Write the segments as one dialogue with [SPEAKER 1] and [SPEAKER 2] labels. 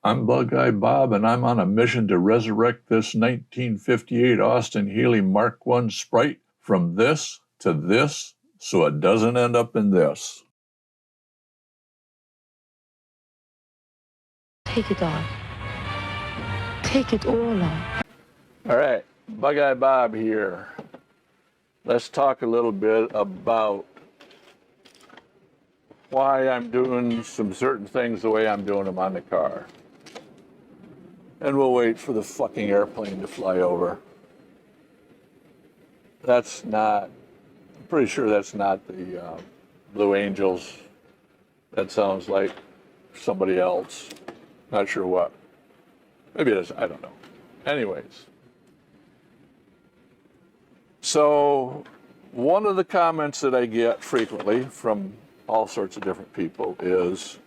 [SPEAKER 1] I'm BugeyeBob, and I'm on a mission to resurrect this 1958 Austin Healey Mark I Sprite from this to this so it doesn't end up in this.
[SPEAKER 2] Take it all. Take it all on.
[SPEAKER 1] All right, BugeyeBob here. Let's talk a little bit about why I'm doing some certain things the way I'm doing them on the car. And we'll wait for the fucking airplane to fly over. That's not, I'm pretty sure that's not the Blue Angels. That sounds like somebody else. Not sure what. Maybe it is, I don't know. Anyways. So, one of the comments that I get frequently from all sorts of different people is,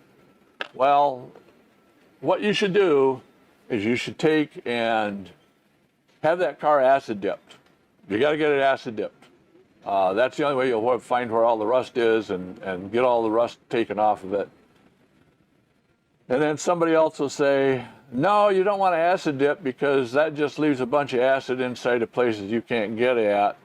[SPEAKER 1] well, what you should do is you should take and have that car acid dipped. You got to get it acid dipped. That's the only way you'll find where all the rust is and get all the rust taken off of it. And then somebody else will say, no, you don't want to acid dip because that just leaves a bunch of acid inside of places you can't get at.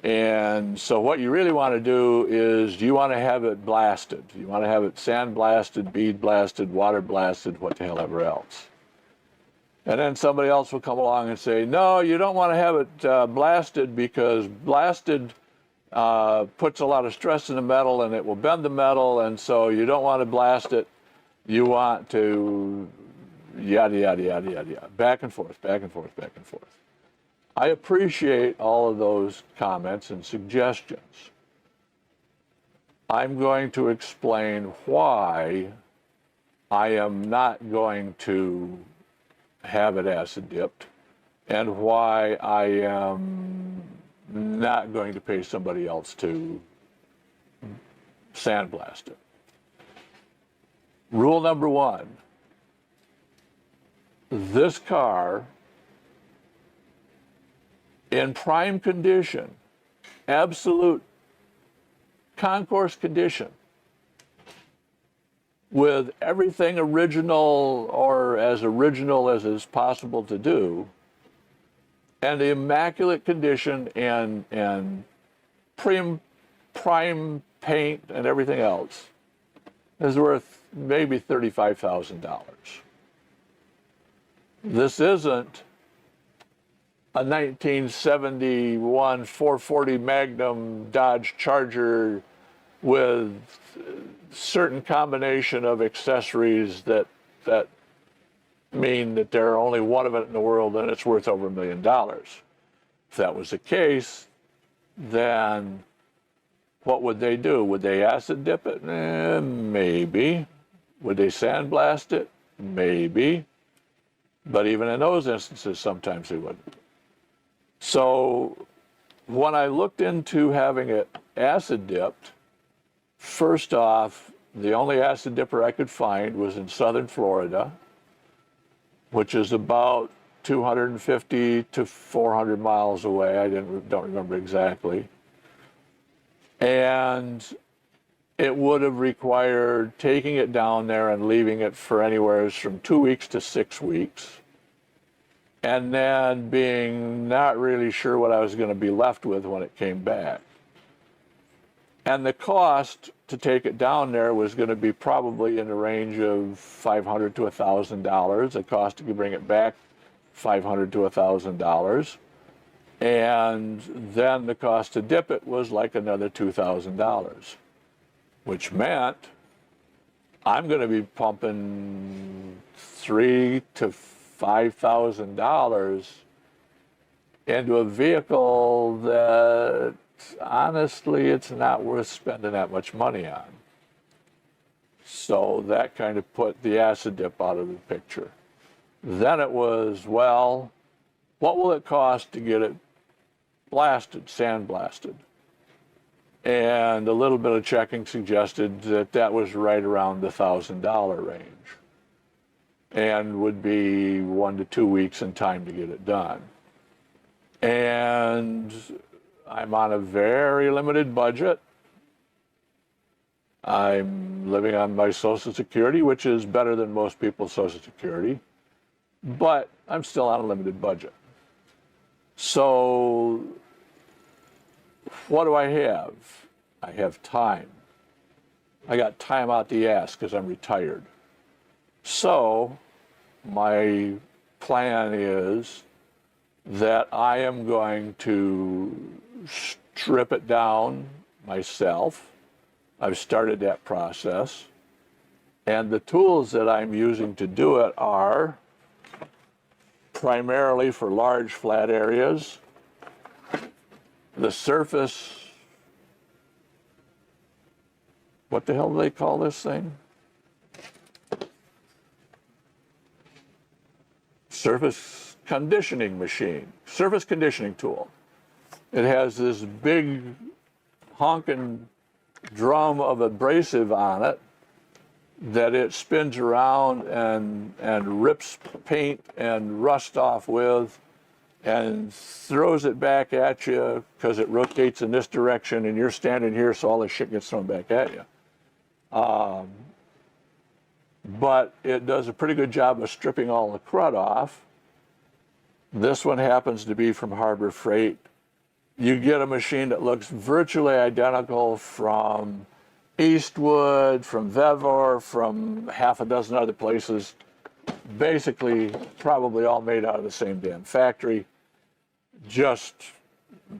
[SPEAKER 1] And so what you really want to do is you want to have it blasted. You want to have it sand blasted, bead blasted, water blasted, what the hell ever else. And then somebody else will come along and say, no, you don't want to have it blasted because blasted puts a lot of stress in the metal and it will bend the metal, and so you don't want to blast it. You want to yada, yada, yada, yada, yada. Back and forth, back and forth, back and forth. I appreciate all of those comments and suggestions. I'm going to explain why I am not going to have it acid dipped and why I am not going to pay somebody else to sandblast it. Rule number one, this car in prime condition, absolute concourse condition, with everything original or as original as is possible to do, and the immaculate condition and prime paint and everything else is worth maybe $35,000. This isn't a 1971 440 Magnum Dodge Charger with certain combination of accessories that mean that there are only one of it in the world and it's worth over $1 million. If that was the case, then what would they do? Would they acid dip it? Maybe. Would they sandblast it? Maybe. But even in those instances, sometimes they wouldn't. So when I looked into having it acid dipped, first off, the only acid dipper I could find was in southern Florida, which is about 250 to 400 miles away. I don't remember exactly. And it would have required taking it down there and leaving it for anywhere from 2 weeks to 6 weeks, and then being not really sure what I was going to be left with when it came back. And the cost to take it down there was going to be probably in the range of $500 to $1,000. The cost to bring it back, $500 to $1,000. And then the cost to dip it was like another $2,000, which meant I'm going to be pumping $3,000 to $5,000 into a vehicle that honestly it's not worth spending that much money on. So that kind of put the acid dip out of the picture. Then it was, well, what will it cost to get it blasted, sandblasted? And a little bit of checking suggested that that was right around the $1,000 range and would be 1 to 2 weeks in time to get it done. And I'm on a very limited budget. I'm living on my Social Security, which is better than most people's Social Security, but I'm still on a limited budget. So what do I have? I have time. I got time out the ass because I'm retired. So my plan is that I am going to strip it down myself. I've started that process. And the tools that I'm using to do it are primarily for large flat areas, the surface, what the hell do they call this thing? Surface conditioning machine, surface conditioning tool. It has this big honking drum of abrasive on it that it spins around and rips paint and rust off with and throws it back at you because it rotates in this direction and you're standing here, so all this shit gets thrown back at you. But it does a pretty good job of stripping all the crud off. This one happens to be from Harbor Freight. You get a machine that looks virtually identical from Eastwood, from Vevor, from half a dozen other places. Basically, probably all made out of the same damn factory, just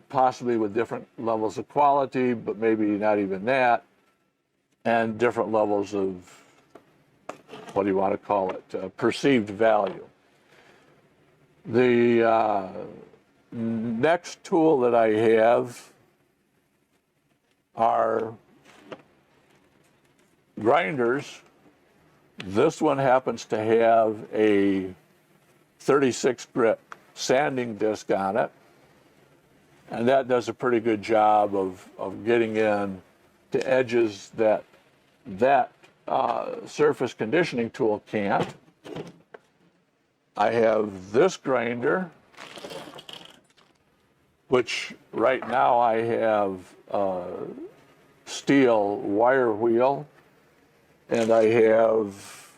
[SPEAKER 1] possibly with different levels of quality, but maybe not even that, and different levels of, what do you want to call it, perceived value. The next tool that I have are grinders. This one happens to have a 36 grit sanding disc on it, and that does a pretty good job of getting in to edges that surface conditioning tool can't. I have this grinder, which right now I have a steel wire wheel, and I have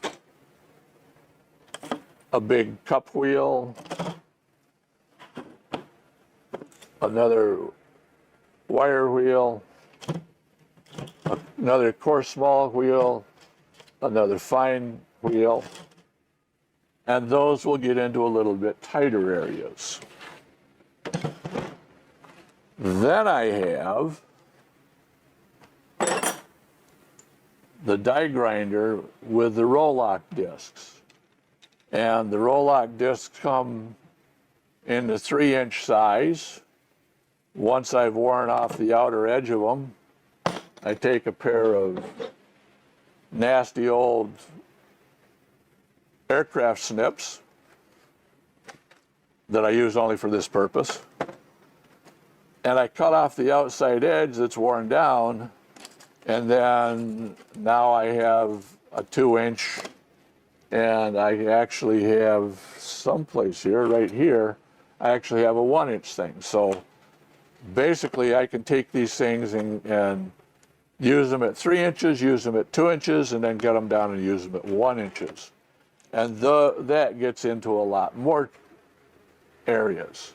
[SPEAKER 1] a big cup wheel, another wire wheel, another coarse small wheel, another fine wheel, and those will get into a little bit tighter areas. Then I have the die grinder with the roll-lock discs. And the roll-lock discs come in the 3-inch size. Once I've worn off the outer edge of them, I take a pair of nasty old aircraft snips that I use only for this purpose, and I cut off the outside edge that's worn down, and then now I have a 2-inch, and I actually have someplace here, right here, I actually have a 1-inch thing. So basically I can take these things and use them at 3 inches, use them at 2 inches, and then get them down and use them at 1 inches. And that gets into a lot more areas.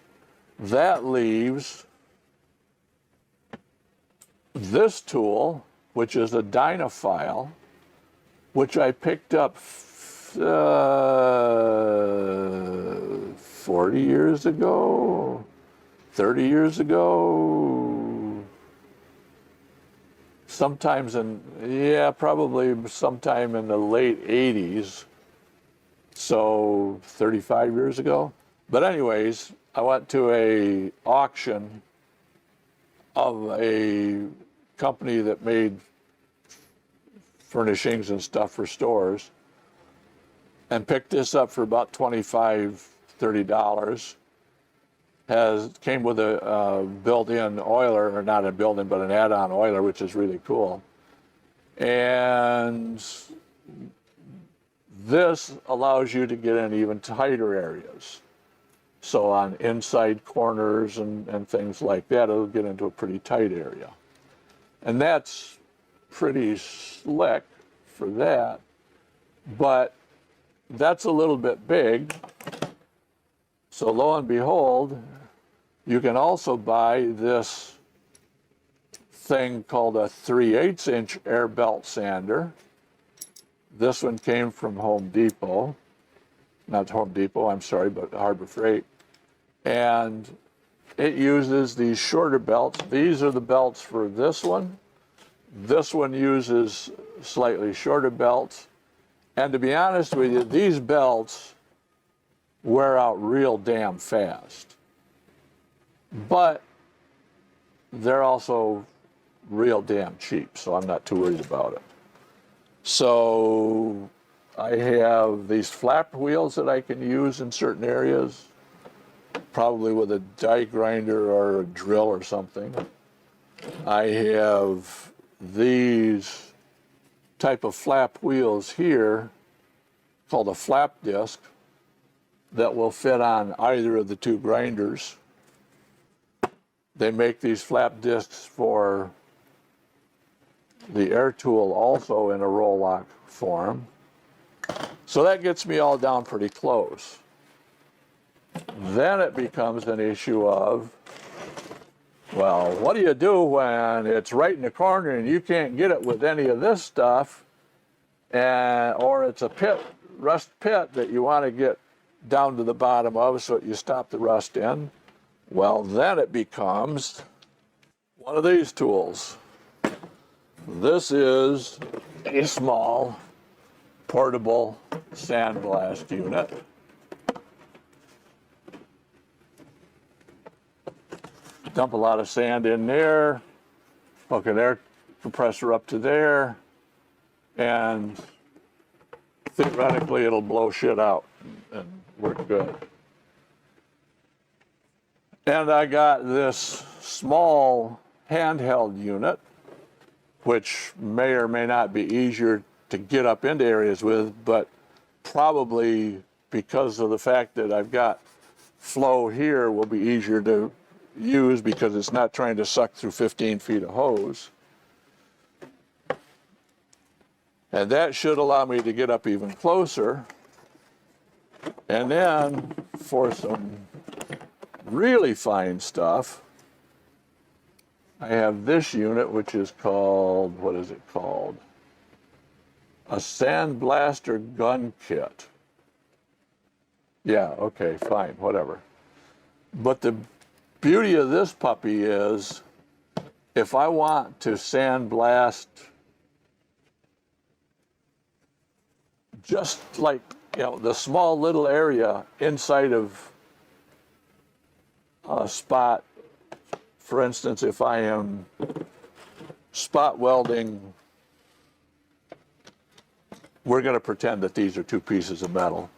[SPEAKER 1] That leaves this tool, which is a Dynafile, which I picked up 40 years ago, 30 years ago, probably sometime in the late 80s, so 35 years ago. But anyways, I went to a auction of a company that made furnishings and stuff for stores, and picked this up for about $25, $30. Came with a built-in oiler, or not a built-in, but an add-on oiler, which is really cool. And this allows you to get in even tighter areas. So on inside corners and things like that, it'll get into a pretty tight area. And that's pretty slick for that, but that's a little bit big. So lo and behold, you can also buy this thing called a 3/8 inch air belt sander. This one came from Home Depot. Not Home Depot, I'm sorry, but Harbor Freight. And it uses these shorter belts. These are the belts for this one. This one uses slightly shorter belts. And to be honest with you, these belts wear out real damn fast. But they're also real damn cheap, so I'm not too worried about it. So I have these flap wheels that I can use in certain areas, probably with a die grinder or a drill or something. I have these type of flap wheels here called a flap disc that will fit on either of the two grinders. They make these flap discs for the air tool also in a roll lock form. So that gets me all down pretty close. Then it becomes an issue of, well, what do you do when it's right in the corner and you can't get it with any of this stuff, or it's a rust pit that you want to get down to the bottom of so that you stop the rust in? Well, then it becomes one of these tools. This is a small portable sandblast unit. Dump a lot of sand in there, hook an air compressor up to there, and theoretically it'll blow shit out and work good. And I got this small handheld unit, which may or may not be easier to get up into areas with, but probably because of the fact that I've got flow here will be easier to use because it's not trying to suck through 15 feet of hose. And that should allow me to get up even closer. And then for some really fine stuff, I have this unit, which is called, what is it called? A sandblaster gun kit. Yeah, okay, fine, whatever. But the beauty of this puppy is, if I want to sandblast just like, the small little area inside of a spot, for instance, if I am spot welding, we're going to pretend that these are two pieces of metal.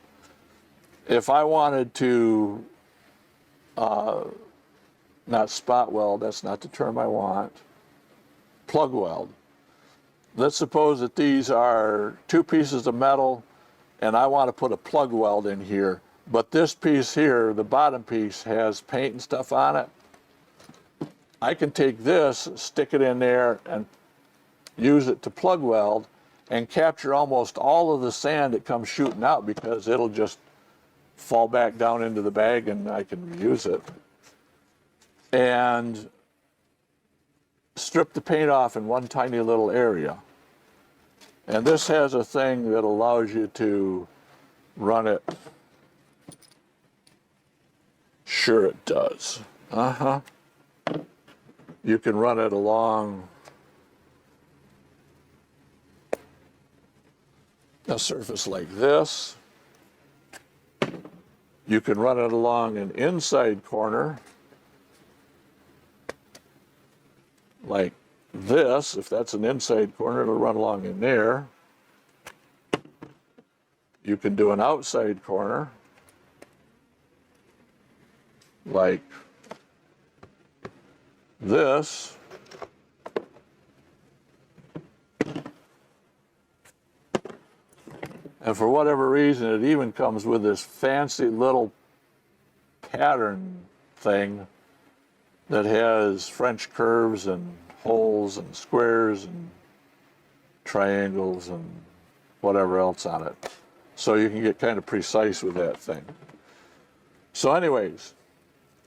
[SPEAKER 1] If I wanted to not spot weld, that's not the term I want, plug weld. Let's suppose that these are two pieces of metal and I want to put a plug weld in here, but this piece here, the bottom piece, has paint and stuff on it. I can take this, stick it in there, and use it to plug weld and capture almost all of the sand that comes shooting out because it'll just fall back down into the bag and I can reuse it. And strip the paint off in one tiny little area. And this has a thing that allows you to run it. Sure it does. You can run it along a surface like this. You can run it along an inside corner like this. If that's an inside corner, it'll run along in there. You can do an outside corner like this. And for whatever reason, it even comes with this fancy little pattern thing that has French curves and holes and squares and triangles and whatever else on it. So you can get kind of precise with that thing. So anyways,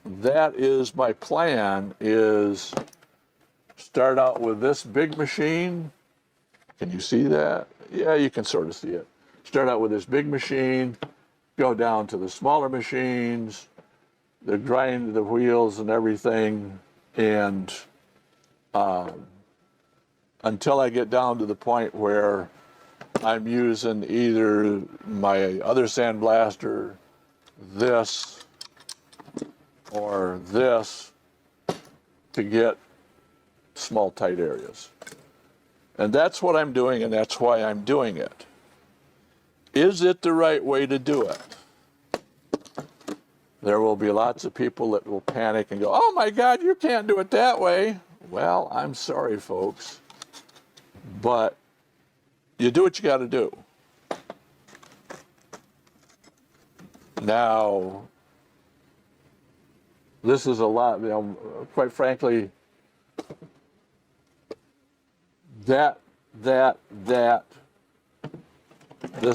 [SPEAKER 1] that is my plan, is start out with this big machine. Can you see that? Yeah, you can sort of see it. Start out with this big machine, go down to the smaller machines, the grind the wheels and everything, and until I get down to the point where I'm using either my other sandblaster, this, or this to get small tight areas. And that's what I'm doing, and that's why I'm doing it. Is it the right way to do it? There will be lots of people that will panic and go, oh my God, you can't do it that way. Well, I'm sorry, folks, but you do what you got to do. Now, this is a lot, quite frankly, this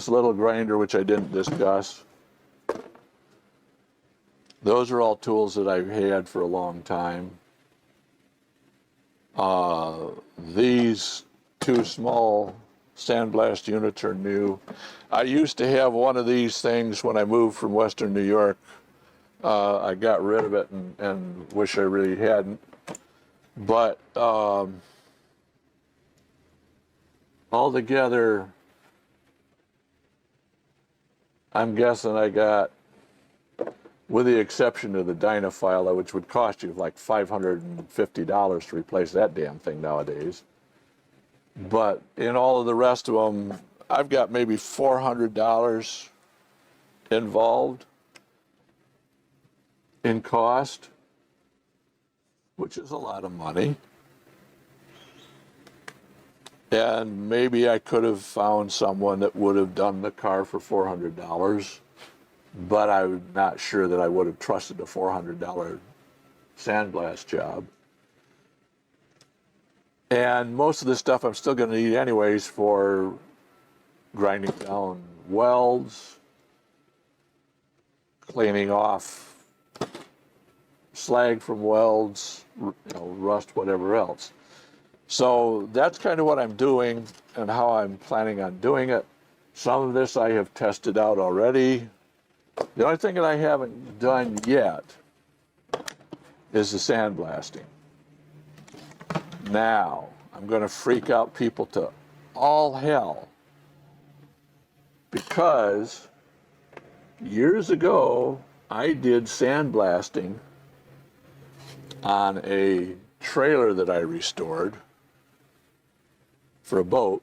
[SPEAKER 1] little grinder, which I didn't discuss, those are all tools that I've had for a long time. These two small sandblast units are new. I used to have one of these things when I moved from Western New York. I got rid of it and wish I really hadn't. But altogether, I'm guessing I got, with the exception of the Dynafile, which would cost you like $550 to replace that damn thing nowadays. But in all of the rest of them, I've got maybe $400 involved in cost, which is a lot of money. And maybe I could have found someone that would have done the car for $400, but I'm not sure that I would have trusted a $400 sandblast job. And most of this stuff I'm still going to need anyways for grinding down welds, cleaning off slag from welds, rust, whatever else. So that's kind of what I'm doing and how I'm planning on doing it. Some of this I have tested out already. The only thing that I haven't done yet is the sandblasting. Now, I'm going to freak out people to all hell, because years ago I did sandblasting on a trailer that I restored for a boat,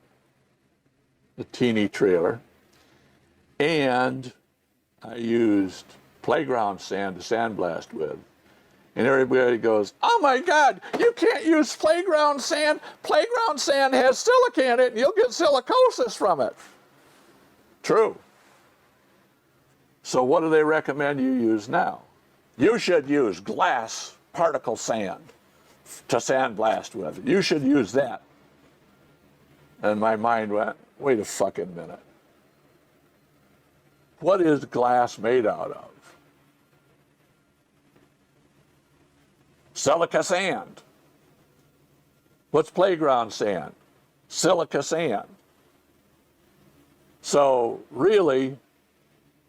[SPEAKER 1] a teeny trailer, and I used playground sand to sandblast with. And everybody goes, oh my God, you can't use playground sand. Playground sand has silica in it and you'll get silicosis from it. True. So what do they recommend you use now? You should use glass particle sand to sandblast with. You should use that. And my mind went, wait a fucking minute. What is glass made out of? Silica sand. What's playground sand? Silica sand. So really,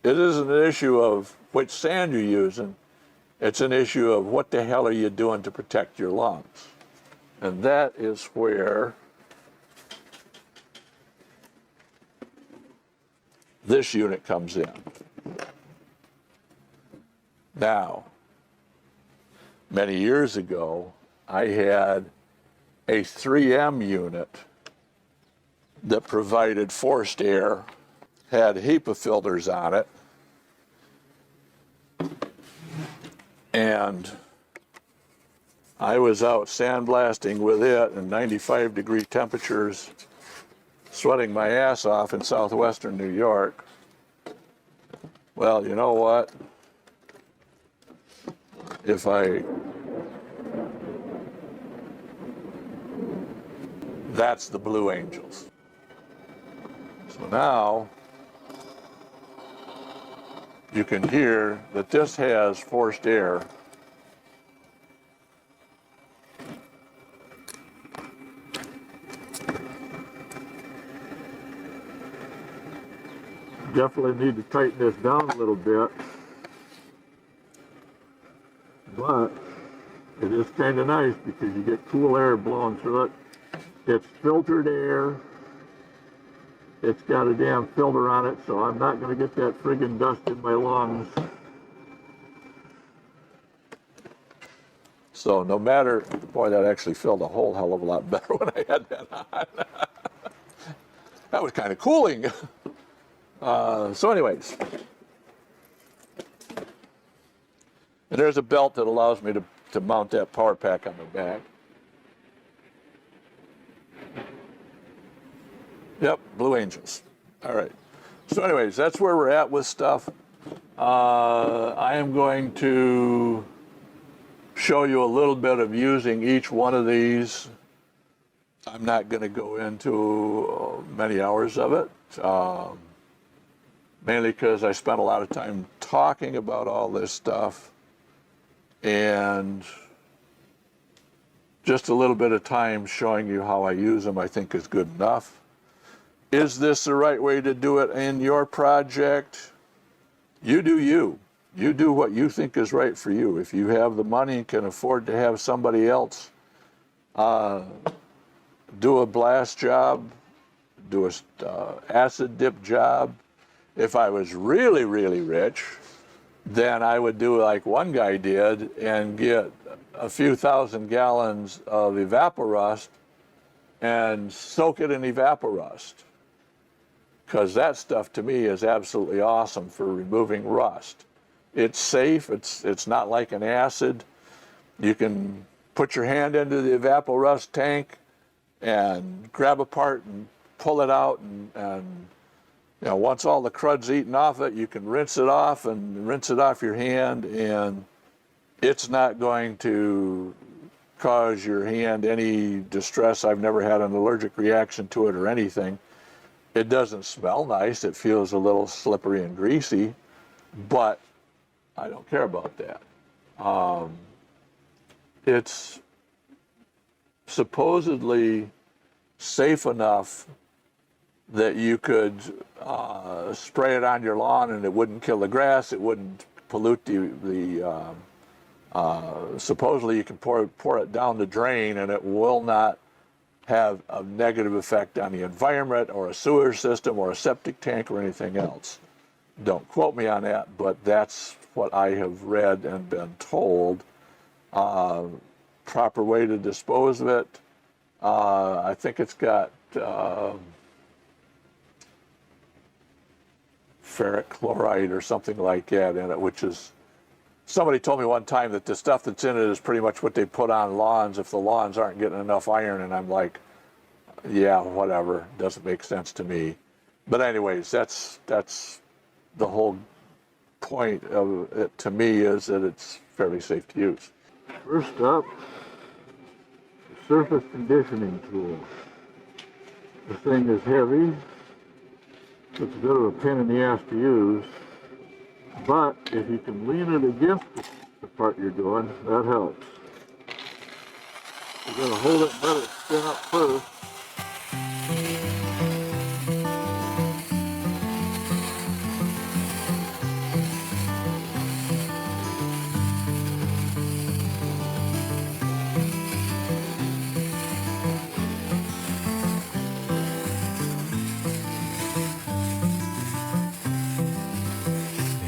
[SPEAKER 1] it isn't an issue of which sand you're using. It's an issue of what the hell are you doing to protect your lungs. And that is where this unit comes in. Now, many years ago, I had a 3M unit that provided forced air, had HEPA filters on it, and I was out sandblasting with it in 95-degree temperatures, sweating my ass off in southwestern New York. Well, you know what? That's the Blue Angels. So now you can hear that this has forced air. Definitely need to tighten this down a little bit, but it is kind of nice because you get cool air blowing through it. It's filtered air. It's got a damn filter on it, so I'm not going to get that friggin' dust in my lungs. So no matter, boy, that actually felt a whole hell of a lot better when I had that on. That was kind of cooling. So anyways, and there's a belt that allows me to mount that power pack on the back. Yep, Blue Angels. All right. So anyways, that's where we're at with stuff. I am going to show you a little bit of using each one of these. I'm not going to go into many hours of it. Mainly because I spent a lot of time talking about all this stuff, and just a little bit of time showing you how I use them I think is good enough. Is this the right way to do it in your project? You do you. You do what you think is right for you. If you have the money and can afford to have somebody else do a blast job, do a acid dip job. If I was really, really rich, then I would do like one guy did and get a few thousand gallons of evaporust and soak it in evaporust. Because that stuff to me is absolutely awesome for removing rust. It's safe, it's not like an acid. You can put your hand into the evaporust tank and grab a part and pull it out, and you know, once all the crud's eaten off it, you can rinse it off and rinse it off your hand, and it's not going to cause your hand any distress. I've never had an allergic reaction to it or anything. It doesn't smell nice. It feels a little slippery and greasy, but I don't care about that. It's supposedly safe enough that you could spray it on your lawn and it wouldn't kill the grass, it wouldn't pollute supposedly you can pour it down the drain and it will not have a negative effect on the environment or a sewer system or a septic tank or anything else. Don't quote me on that, but that's what I have read and been told. Proper way to dispose of it. I think it's got ferric chloride or something like that in it, which is, somebody told me one time that the stuff that's in it is pretty much what they put on lawns if the lawns aren't getting enough iron, and I'm like, yeah, whatever, doesn't make sense to me. But anyways, that's the whole point of it to me, is that it's fairly safe to use. First up, the surface conditioning tool. The thing is heavy. It's a bit of a pain in the ass to use, but if you can lean it against the part you're doing, that helps. You're going to hold it and let it spin up first.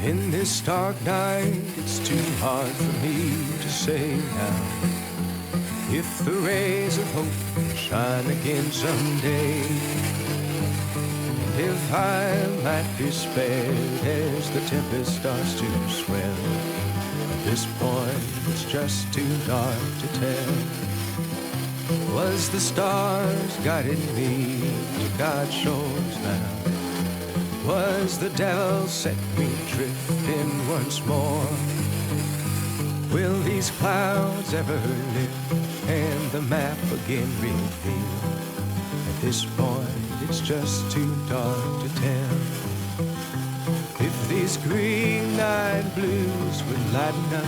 [SPEAKER 3] In this dark night, it's too hard for me to say now if the rays of hope shine again someday, and if I might be spared as the tempest starts to swell. At this point, it's just too dark to tell. Was the stars guiding me to God's shores now? Was the devil set me drifting once more? Will these clouds ever lift and the map again reveal this point it's just too dark to tell. If these green-eyed blues would lighten up,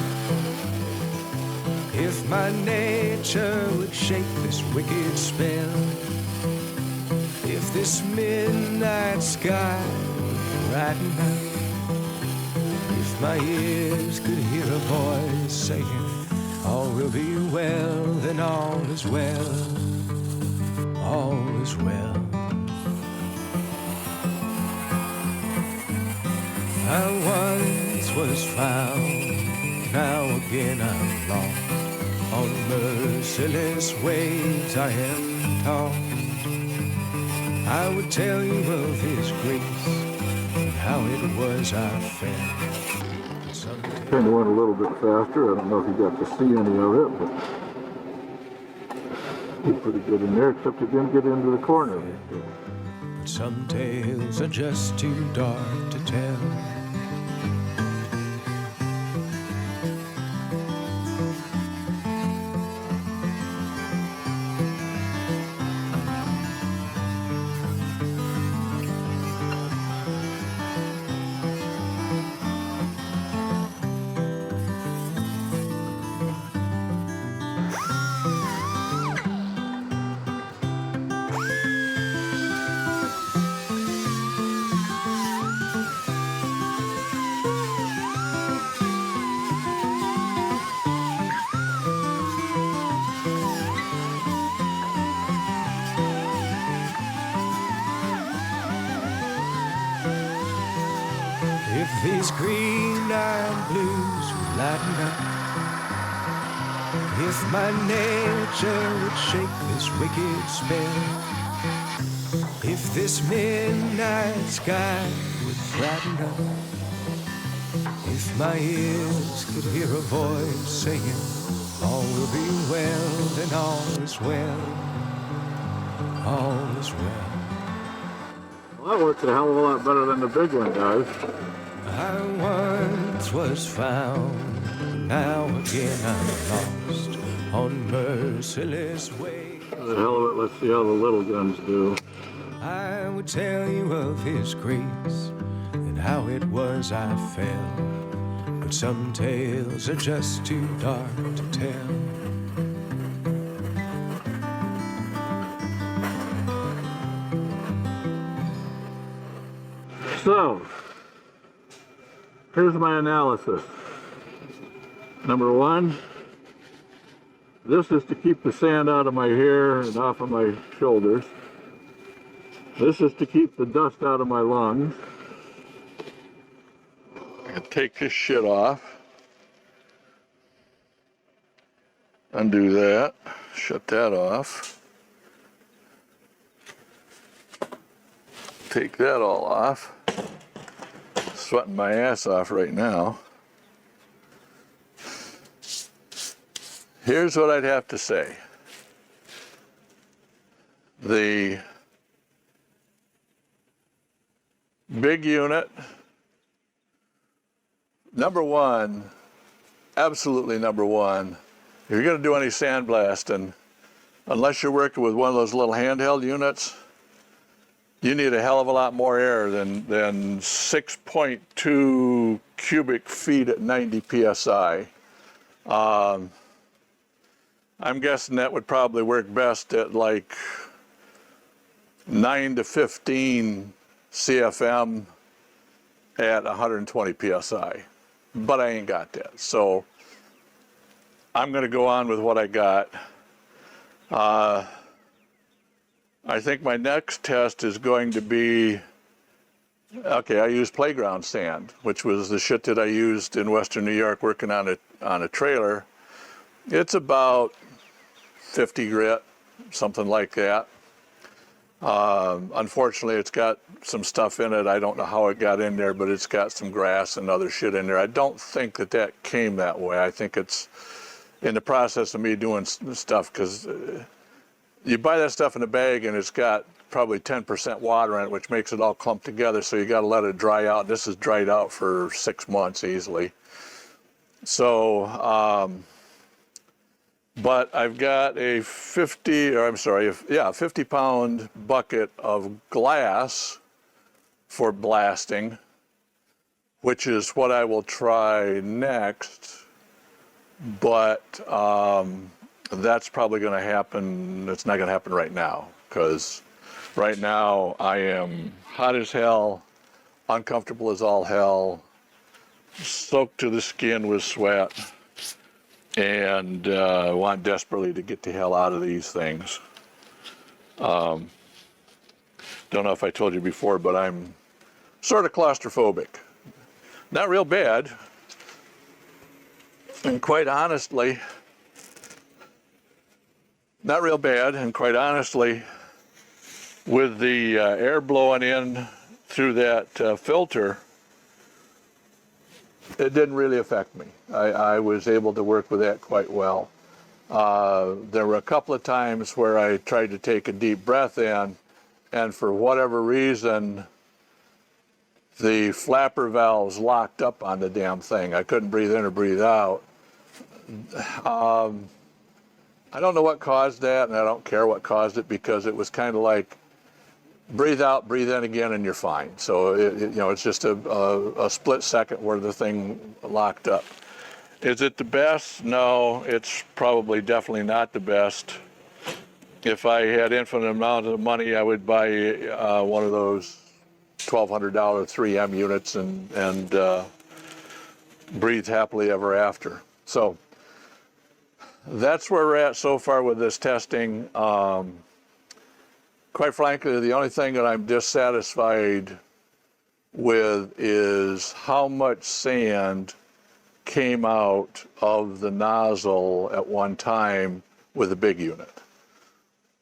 [SPEAKER 3] if my nature would shake this wicked spell, if this midnight sky would brighten up, if my ears could hear a voice saying, all will be well, then all is well, all is well. I once was found, now again I'm lost. On merciless waves I am tossed. I would tell you of His grace and how it was I felt.
[SPEAKER 1] Kind of went a little bit faster. I don't know if you got to see any of it, but you're pretty good in there, except you didn't get into the corner.
[SPEAKER 3] But some tales are just too dark to tell. If these green-eyed blues would lighten up, if my nature would shake this wicked spell, if this midnight sky would brighten up, if my ears could hear a voice saying, all will be well, then all is well, all is well.
[SPEAKER 1] Well, that works a hell of a lot better than the big one does.
[SPEAKER 3] I once was found, now again I'm lost on merciless waves.
[SPEAKER 1] The hell of it, let's see how the little guns do.
[SPEAKER 3] I would tell you of His grace and how it was I fell, but some tales are just too dark to tell.
[SPEAKER 1] So, here's my analysis. Number one, this is to keep the sand out of my hair and off of my shoulders. This is to keep the dust out of my lungs. I can take this shit off. Undo that. Shut that off. Take that all off. Sweating my ass off right now. Here's what I'd have to say. The big unit, number one, absolutely number one, if you're going to do any sandblasting, unless you're working with one of those little handheld units, you need a hell of a lot more air than 6.2 cubic feet at 90 psi. I'm guessing that would probably work best at like 9 to 15 CFM at 120 psi, but I ain't got that. So I'm going to go on with what I got. I think my next test is going to be, okay, I used playground sand, which was the shit that I used in Western New York working on a trailer. It's about 50 grit, something like that. Unfortunately, it's got some stuff in it. I don't know how it got in there, but it's got some grass and other shit in there. I don't think that came that way. I think it's in the process of me doing stuff, because you buy that stuff in a bag and it's got probably 10% water in it, which makes it all clumped together, so you got to let it dry out. This is dried out for 6 months easily. So But I've got a 50-pound bucket of glass for blasting, which is what I will try next. But that's probably going to happen. It's not going to happen right now, because right now I am hot as hell, uncomfortable as all hell, soaked to the skin with sweat, and want desperately to get the hell out of these things. Don't know if I told you before, but I'm sort of claustrophobic. Not real bad. And quite honestly, not real bad, and quite honestly, with the air blowing in through that filter, it didn't really affect me. I was able to work with that quite well. There were a couple of times where I tried to take a deep breath in, and for whatever reason, the flapper valves locked up on the damn thing. I couldn't breathe in or breathe out. I don't know what caused that, and I don't care what caused it, because it was kind of like breathe out, breathe in again, and you're fine. So it's just a split second where the thing locked up. Is it the best? No, it's probably definitely not the best. If I had infinite amount of money, I would buy one of those $1,200 3M units and breathe happily ever after. So that's where we're at so far with this testing. Quite frankly, the only thing that I'm dissatisfied with is how much sand came out of the nozzle at one time with the big unit.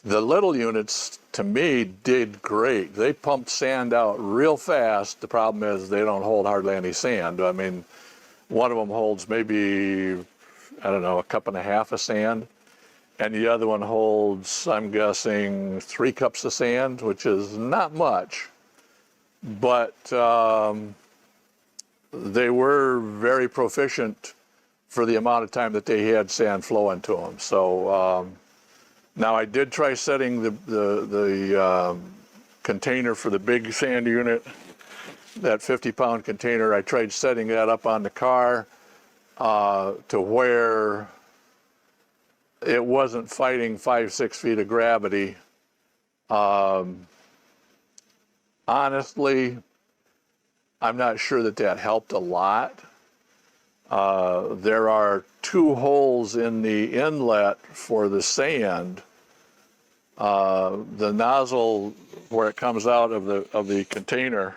[SPEAKER 1] The little units, to me, did great. They pumped sand out real fast. The problem is they don't hold hardly any sand. I mean, one of them holds maybe, I don't know, a cup and a half of sand. And the other one holds, I'm guessing, 3 cups of sand, which is not much. But they were very proficient for the amount of time that they had sand flowing to them. So now I did try setting the container for the big sand unit, that 50-pound container. I tried setting that up on the car to where it wasn't fighting 5-6 feet of gravity. Honestly, I'm not sure that helped a lot. There are 2 holes in the inlet for the sand. The nozzle where it comes out of the container,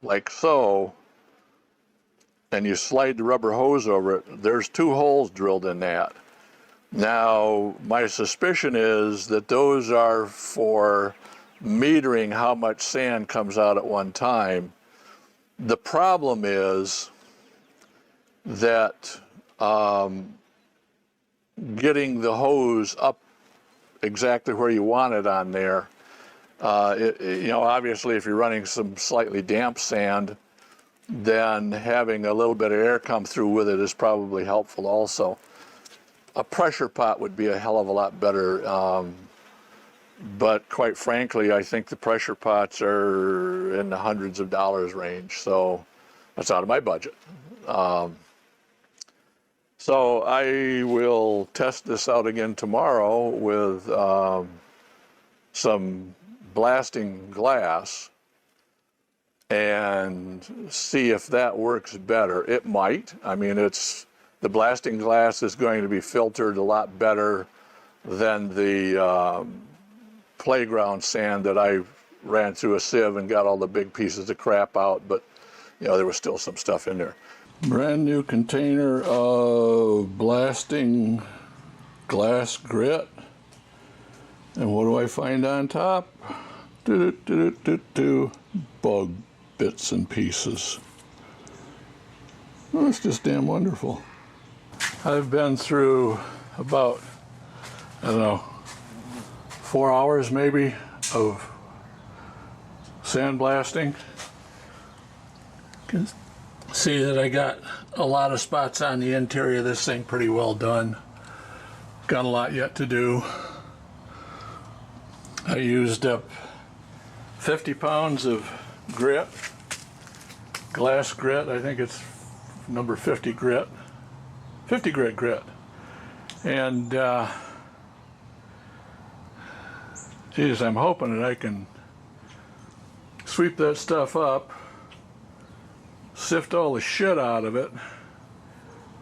[SPEAKER 1] like so, and you slide the rubber hose over it, there's 2 holes drilled in that. Now, my suspicion is that those are for metering how much sand comes out at one time. The problem is that getting the hose up exactly where you want it on there, obviously if you're running some slightly damp sand, then having a little bit of air come through with it is probably helpful also. A pressure pot would be a hell of a lot better, but quite frankly, I think the pressure pots are in the hundreds of dollars range, so that's out of my budget. So I will test this out again tomorrow with some blasting glass and see if that works better. It might. I mean, the blasting glass is going to be filtered a lot better than the playground sand that I ran through a sieve and got all the big pieces of crap out, but there was still some stuff in there. Brand new container of blasting glass grit. And what do I find on top? Bug bits and pieces. Well, it's just damn wonderful. I've been through about, 4 hours maybe of sandblasting. See that I got a lot of spots on the interior of this thing pretty well done. Got a lot yet to do. I used up 50 pounds of grit, glass grit. I think it's number 50 grit, 50 grit. And geez, I'm hoping that I can sweep that stuff up, sift all the shit out of it,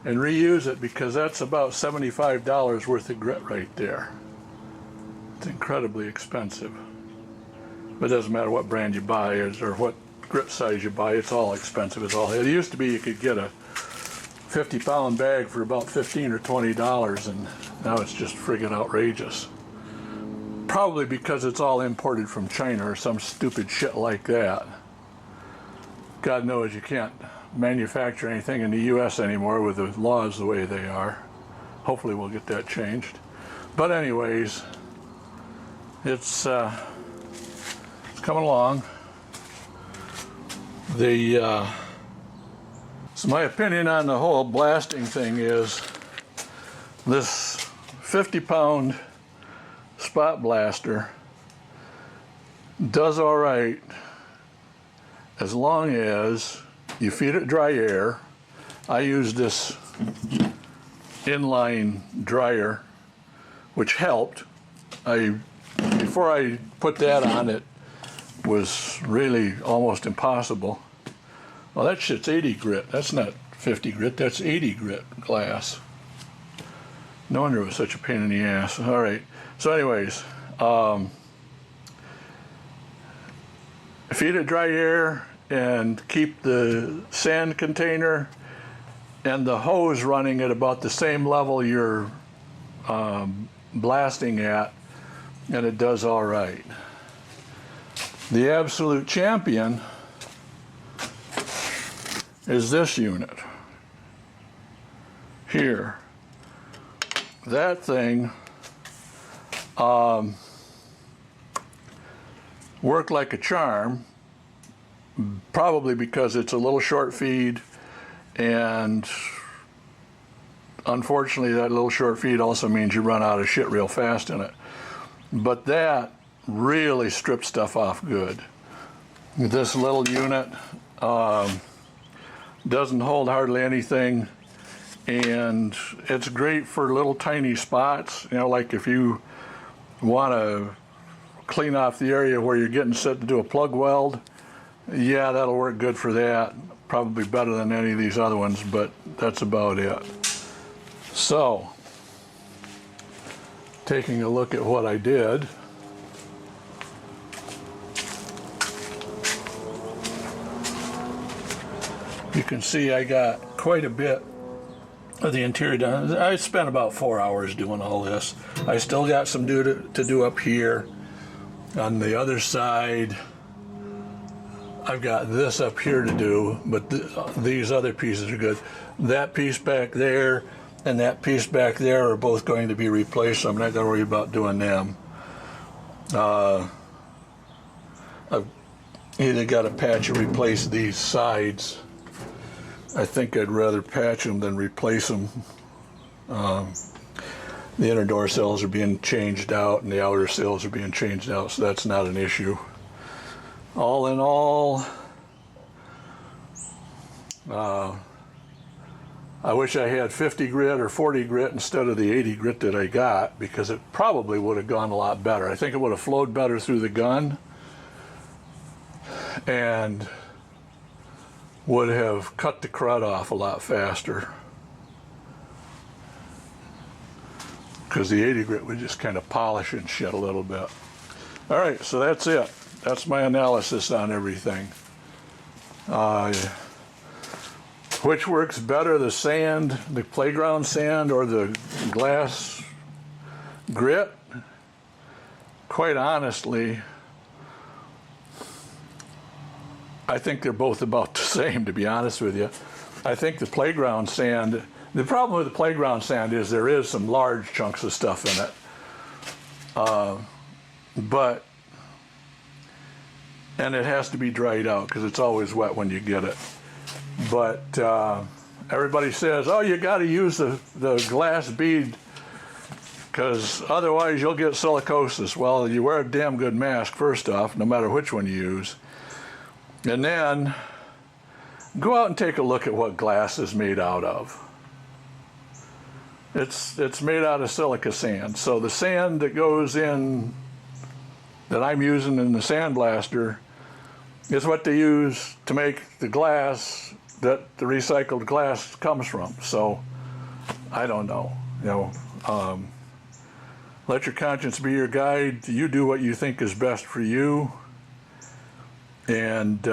[SPEAKER 1] and reuse it, because that's about $75 worth of grit right there. It's incredibly expensive. But it doesn't matter what brand you buy or what grit size you buy, it's all expensive. It used to be you could get a 50-pound bag for about $15 or $20, and now it's just friggin' outrageous. Probably because it's all imported from China or some stupid shit like that. God knows you can't manufacture anything in the U.S. anymore with the laws the way they are. Hopefully we'll get that changed. But anyways, it's coming along. So my opinion on the whole blasting thing is this 50-pound spot blaster does all right as long as you feed it dry air. I use this inline dryer, which helped. Before I put that on, it was really almost impossible. Well, that shit's 80 grit. That's not 50 grit, that's 80 grit glass. No wonder it was such a pain in the ass. All right, so anyways, feed it dry air and keep the sand container and the hose running at about the same level you're blasting at, and it does all right. The absolute champion is this unit here. That thing worked like a charm, probably because it's a little short feed, and unfortunately that little short feed also means you run out of shit real fast in it. But that really stripped stuff off good. This little unit doesn't hold hardly anything, and it's great for little tiny spots, you know, like if you want to clean off the area where you're getting set to do a plug weld. Yeah, that'll work good for that. Probably better than any of these other ones, but that's about it. So, taking a look at what I did. You can see I got quite a bit of the interior done. I spent about 4 hours doing all this. I still got some to do up here. On the other side, I've got this up here to do, but these other pieces are good. That piece back there and that piece back there are both going to be replaced, so I'm not going to worry about doing them. I've either got to patch or replace these sides. I think I'd rather patch them than replace them. The inner door sills are being changed out and the outer sills are being changed out, so that's not an issue. All in all, I wish I had 50 grit or 40 grit instead of the 80 grit that I got, because it probably would have gone a lot better. I think it would have flowed better through the gun and would have cut the crud off a lot faster, because the 80 grit would just kind of polish and shit a little bit. All right, so that's it. That's my analysis on everything. Which works better, the sand, the playground sand, or the glass grit? Quite honestly, I think they're both about the same, to be honest with you. I think the playground sand, the problem with the playground sand is there is some large chunks of stuff in it. And it has to be dried out because it's always wet when you get it. But everybody says, oh, you got to use the glass bead because otherwise you'll get silicosis. Well, you wear a damn good mask first off, no matter which one you use. And then go out and take a look at what glass is made out of. It's made out of silica sand. So the sand that goes in, that I'm using in the sandblaster, is what they use to make the glass that the recycled glass comes from. So I don't know. Let your conscience be your guide. You do what you think is best for you, and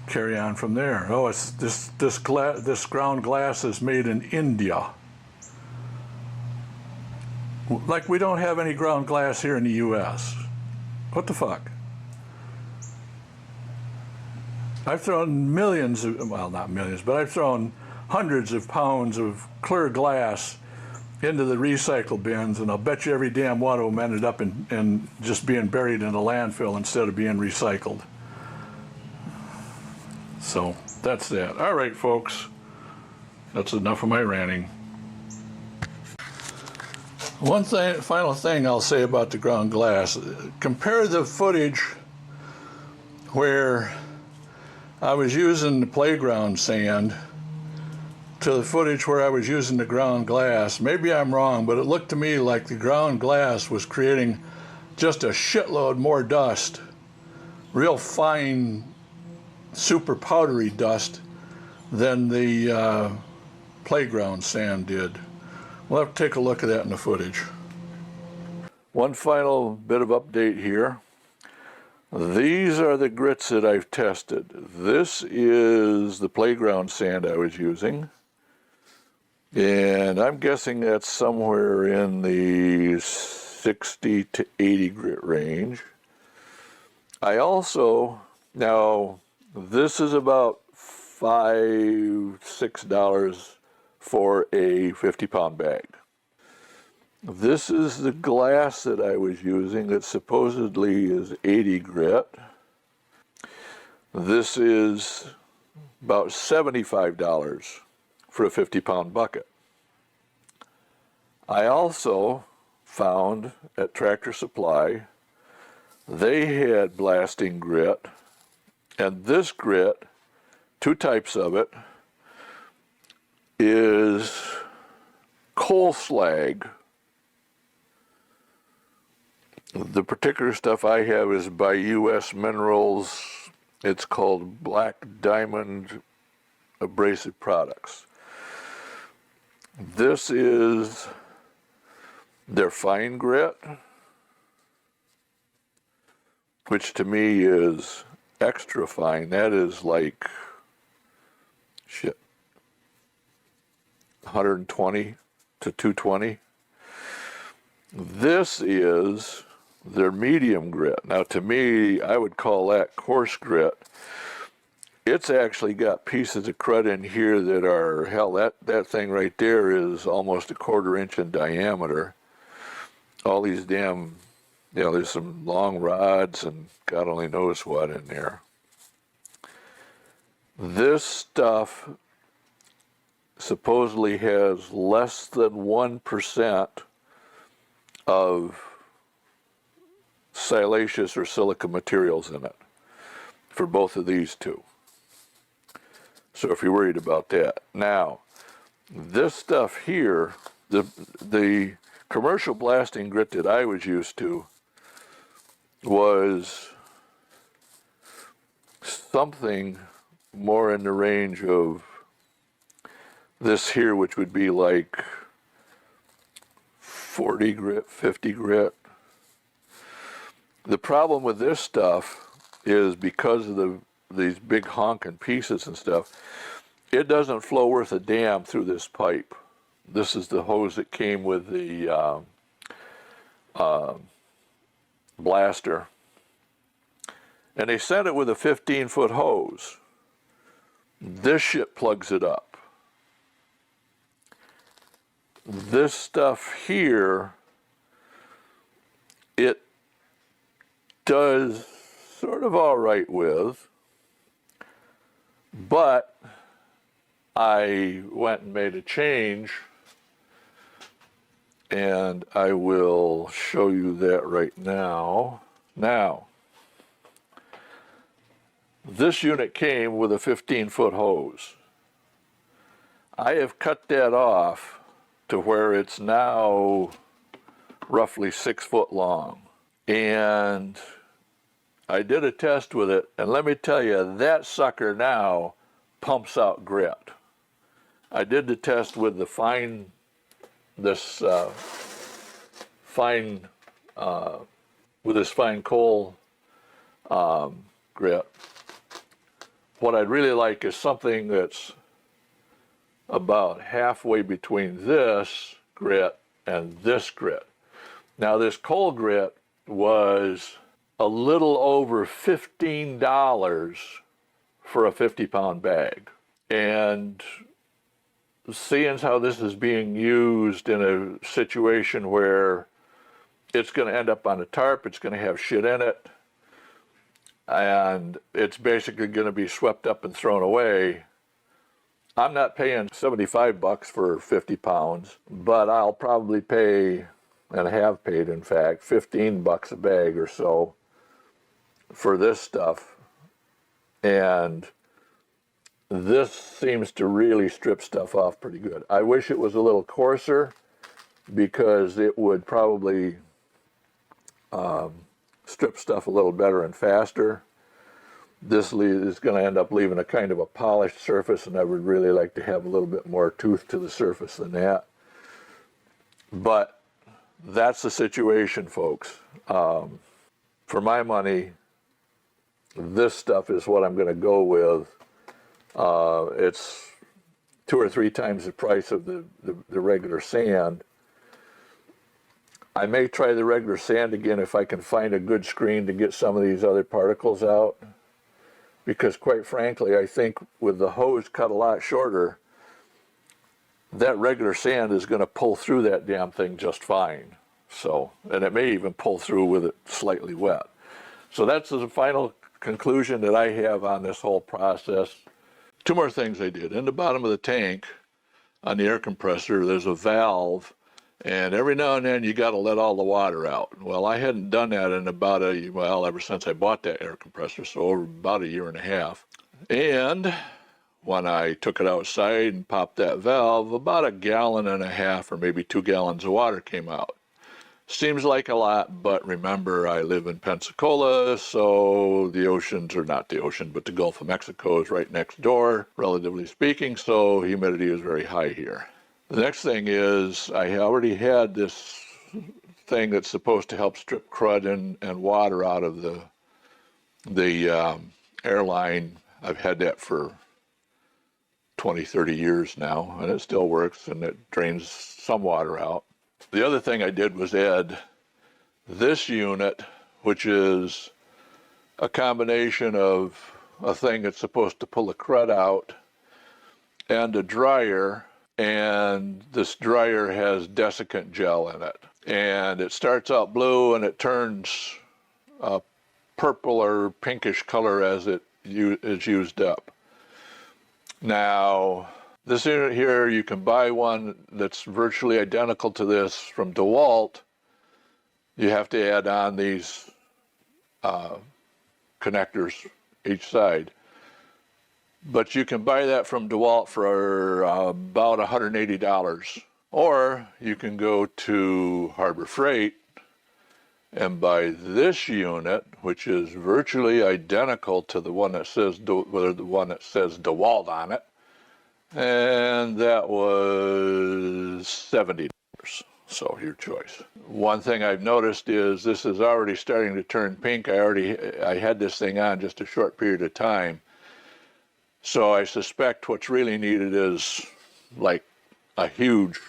[SPEAKER 1] carry on from there. Oh, it's this ground glass is made in India. Like we don't have any ground glass here in the U.S. What the fuck? I've thrown millions of, well, not millions, but I've thrown hundreds of pounds of clear glass into the recycle bins, and I'll bet you every damn one of them ended up in just being buried in a landfill instead of being recycled. So that's that. All right, folks, that's enough of my ranting. One final thing I'll say about the ground glass. Compare the footage where I was using the playground sand to the footage where I was using the ground glass. Maybe I'm wrong, but it looked to me like the ground glass was creating just a shitload more dust, real fine, super powdery dust than the playground sand did. We'll have to take a look at that in the footage. One final bit of update here. These are the grits that I've tested. This is the playground sand I was using, and I'm guessing that's somewhere in the 60 to 80 grit range. I also, now this is about $5-6 for a 50-pound bag. This is the glass that I was using that supposedly is 80 grit. This is about $75 for a 50-pound bucket. I also found at Tractor Supply, they had blasting grit, and this grit, two types of it, is coal slag. The particular stuff I have is by U.S. Minerals. It's called Black Diamond Abrasive Products. This is their fine grit, which to me is extra fine. That is like, 120 to 220. This is their medium grit. Now to me, I would call that coarse grit. It's actually got pieces of crud in here that are, hell, that thing right there is almost a 1/4 inch in diameter. All these damn, there's some long rods and God only knows what in there. This stuff supposedly has less than 1% of silaceous or silica materials in it for both of these two. So if you're worried about that. Now, this stuff here, the commercial blasting grit that I was used to was something more in the range of this here, which would be like 40 grit, 50 grit. The problem with this stuff is because of these big honking pieces and stuff, it doesn't flow worth a damn through this pipe. This is the hose that came with the blaster. And they sent it with a 15-foot hose. This shit plugs it up. This stuff here, it does sort of all right with, But I went and made a change, and I will show you that right now. Now, this unit came with a 15-foot hose. I have cut that off to where it's now roughly 6 foot long. And I did a test with it, and let me tell you, that sucker now pumps out grit. I did the test with the fine coal grit. What I'd really like is something that's about halfway between this grit and this grit. Now, this coal grit was a little over $15 for a 50-pound bag. And seeing how this is being used in a situation where it's going to end up on a tarp, it's going to have shit in it, and it's basically going to be swept up and thrown away. I'm not paying $75 for 50 pounds, but I'll probably pay, and have paid in fact, $15 a bag or so for this stuff. And this seems to really strip stuff off pretty good. I wish it was a little coarser, because it would probably strip stuff a little better and faster. This is going to end up leaving a kind of a polished surface, and I would really like to have a little bit more tooth to the surface than that. But that's the situation, folks. For my money, this stuff is what I'm going to go with. It's 2 or 3 times the price of the regular sand. I may try the regular sand again if I can find a good screen to get some of these other particles out. Because quite frankly, I think with the hose cut a lot shorter, that regular sand is going to pull through that damn thing just fine. So, and it may even pull through with it slightly wet. So that's the final conclusion that I have on this whole process. 2 more things I did. In the bottom of the tank, on the air compressor, there's a valve, and every now and then you got to let all the water out. Well, I hadn't done that in about ever since I bought that air compressor, so over about 1.5 years. And when I took it outside and popped that valve, about 1.5 gallons or maybe 2 gallons of water came out. Seems like a lot, but remember, I live in Pensacola, so the oceans, or not the ocean, but the Gulf of Mexico is right next door, relatively speaking, so humidity is very high here. The next thing is, I already had this thing that's supposed to help strip crud and water out of the airline. I've had that for 20, 30 years now, and it still works, and it drains some water out. The other thing I did was add this unit, which is a combination of a thing that's supposed to pull the crud out and a dryer, and this dryer has desiccant gel in it. And it starts out blue and it turns a purple or pinkish color as it is used up. Now, this unit here, you can buy one that's virtually identical to this from DeWalt. You have to add on these connectors each side. But you can buy that from DeWalt for about $180. Or you can go to Harbor Freight and buy this unit, which is virtually identical to the one that says DeWalt on it. And that was $70. So your choice. One thing I've noticed is this is already starting to turn pink. I had this thing on just a short period of time. So I suspect what's really needed is like a huge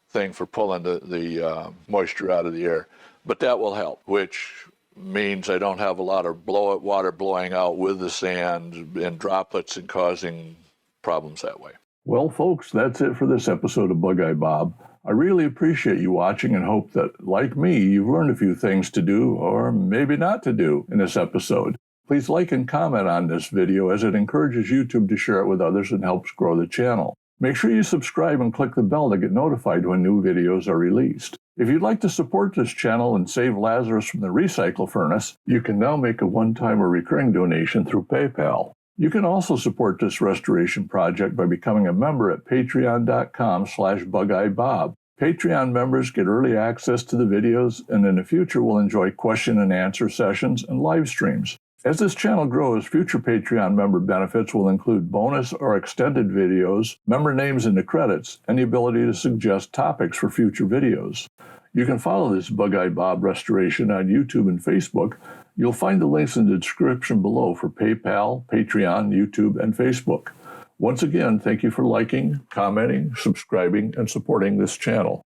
[SPEAKER 1] thing for pulling the moisture out of the air. But that will help, which means I don't have a lot of water blowing out with the sand and droplets and causing problems that way. Well, folks, that's it for this episode of BugeyeBob. I really appreciate you watching and hope that, like me, you've learned a few things to do or maybe not to do in this episode. Please like and comment on this video as it encourages YouTube to share it with others and helps grow the channel. Make sure you subscribe and click the bell to get notified when new videos are released. If you'd like to support this channel and save Lazarus from the recycle furnace, you can now make a one-time or recurring donation through PayPal. You can also support this restoration project by becoming a member at patreon.com/BugeyeBob. Patreon members get early access to the videos and in the future will enjoy question and answer sessions and live streams. As this channel grows, future Patreon member benefits will include bonus or extended videos, member names in the credits, and the ability to suggest topics for future videos. You can follow this BugeyeBob restoration on YouTube and Facebook. You'll find the links in the description below for PayPal, Patreon, YouTube, and Facebook. Once again, thank you for liking, commenting, subscribing, and supporting this channel.